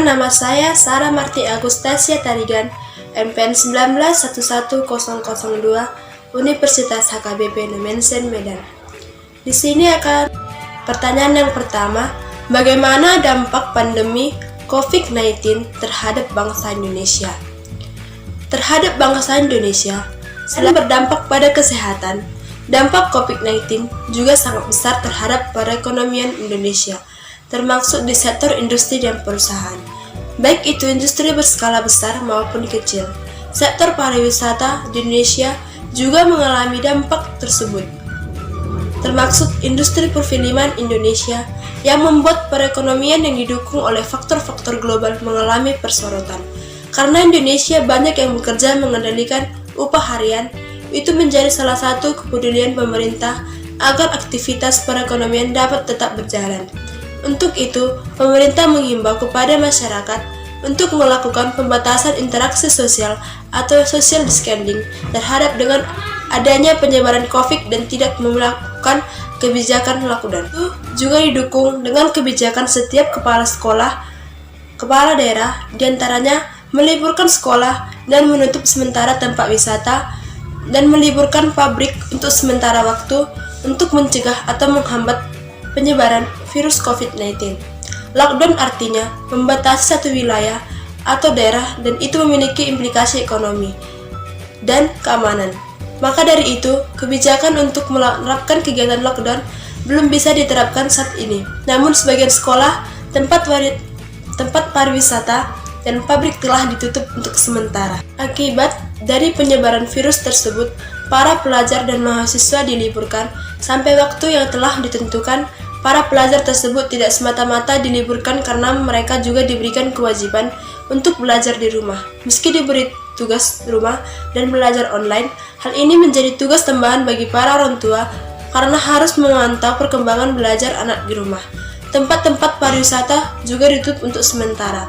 Perkenalkan, nama saya Sarah Marti Agustasia Tarigan, MPN 19111002, Universitas HKBP Numensen Medan. Di sini akan pertanyaan yang pertama, bagaimana dampak pandemi COVID-19 terhadap bangsa Indonesia? Terhadap bangsa Indonesia, selain berdampak pada kesehatan, dampak COVID-19 juga sangat besar terhadap perekonomian Indonesia, termasuk di sektor industri dan perusahaan, baik itu industri berskala besar maupun kecil. Sektor pariwisata di Indonesia juga mengalami dampak tersebut, termasuk industri perfilman Indonesia yang membuat perekonomian yang didukung oleh faktor-faktor global mengalami persorotan. Karena Indonesia banyak yang bekerja mengendalikan upah harian, itu menjadi salah satu kepedulian pemerintah agar aktivitas perekonomian dapat tetap berjalan. Untuk itu, pemerintah menghimbau kepada masyarakat untuk melakukan pembatasan interaksi sosial atau social distancing terhadap dengan adanya penyebaran COVID dan tidak melakukan kebijakan lockdown. Itu juga didukung dengan kebijakan setiap kepala sekolah, kepala daerah, diantaranya meliburkan sekolah dan menutup sementara tempat wisata dan meliburkan pabrik untuk sementara waktu untuk mencegah atau menghambat penyebaran virus COVID-19. Lockdown artinya membatasi satu wilayah atau daerah dan itu memiliki implikasi ekonomi dan keamanan. Maka dari itu, kebijakan untuk menerapkan kegiatan lockdown belum bisa diterapkan saat ini. Namun sebagian sekolah, tempat pariwisata, dan pabrik telah ditutup untuk sementara. Akibat dari penyebaran virus tersebut, para pelajar dan mahasiswa diliburkan sampai waktu yang telah ditentukan. Para pelajar tersebut tidak semata-mata diliburkan karena mereka juga diberikan kewajiban untuk belajar di rumah. Meski diberi tugas rumah dan belajar online, hal ini menjadi tugas tambahan bagi para orang tua karena harus memantau perkembangan belajar anak di rumah. Tempat-tempat pariwisata juga ditutup untuk sementara.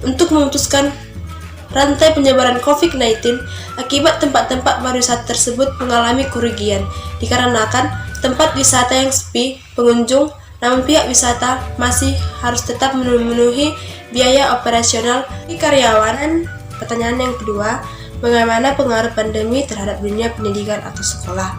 Untuk memutuskan rantai penyebaran COVID-19, akibat tempat-tempat pariwisata tersebut mengalami kerugian dikarenakan tempat wisata yang sepi pengunjung, namun pihak wisata masih harus tetap memenuhi biaya operasional di karyawan. Pertanyaan yang kedua, bagaimana pengaruh pandemi terhadap dunia pendidikan atau sekolah?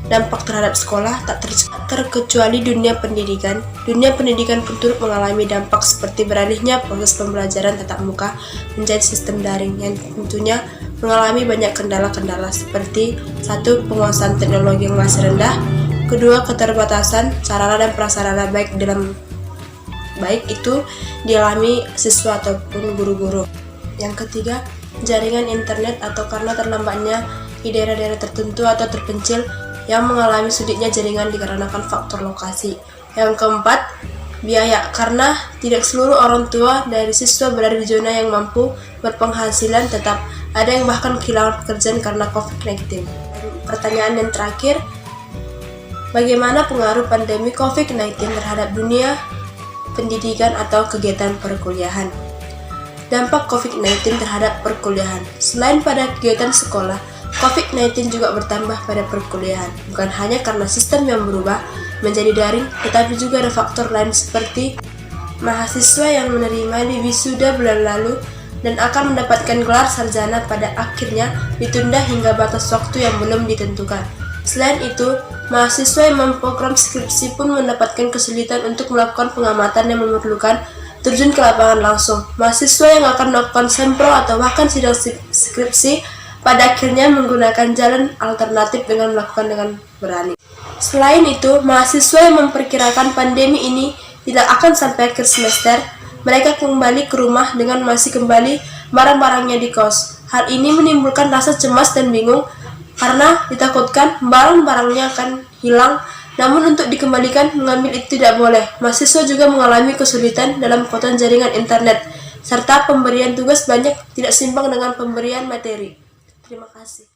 Dampak terhadap sekolah tak terkecuali dunia pendidikan. Dunia pendidikan pun turut mengalami dampak seperti beralihnya proses pembelajaran tatap muka menjadi sistem daring yang tentunya mengalami banyak kendala-kendala seperti 1. Penguasaan teknologi yang masih rendah, 2. Keterbatasan sarana dan prasarana baik itu dialami siswa ataupun guru-guru. Yang ketiga, jaringan internet atau karena terlambatnya di daerah-daerah tertentu atau terpencil yang mengalami sulitnya jaringan dikarenakan faktor lokasi. Yang keempat, biaya karena tidak seluruh orang tua dari siswa berada di zona yang mampu berpenghasilan tetap. Ada yang bahkan kehilangan pekerjaan karena COVID-19. Pertanyaan yang terakhir, bagaimana pengaruh pandemi COVID-19 terhadap dunia pendidikan atau kegiatan perkuliahan? Dampak COVID-19 terhadap perkuliahan. Selain pada kegiatan sekolah, COVID-19 juga bertambah pada perkuliahan. Bukan hanya karena sistem yang berubah menjadi daring, tetapi juga ada faktor lain seperti mahasiswa yang menerima di wisuda bulan lalu dan akan mendapatkan gelar sarjana pada akhirnya ditunda hingga batas waktu yang belum ditentukan. Selain itu, mahasiswa yang memprogram skripsi pun mendapatkan kesulitan untuk melakukan pengamatan yang memerlukan terjun ke lapangan langsung. Mahasiswa yang akan melakukan sempro atau bahkan sidang skripsi pada akhirnya menggunakan jalan alternatif dengan melakukan dengan berani. Selain itu, mahasiswa yang memperkirakan pandemi ini tidak akan sampai akhir semester, mereka kembali ke rumah dengan masih kembali barang-barangnya di kos. Hal ini menimbulkan rasa cemas dan bingung karena ditakutkan barang-barangnya akan hilang, namun untuk dikembalikan mengambil itu tidak boleh. Mahasiswa juga mengalami kesulitan dalam kekuatan jaringan internet, serta pemberian tugas banyak tidak seimbang dengan pemberian materi. Terima kasih.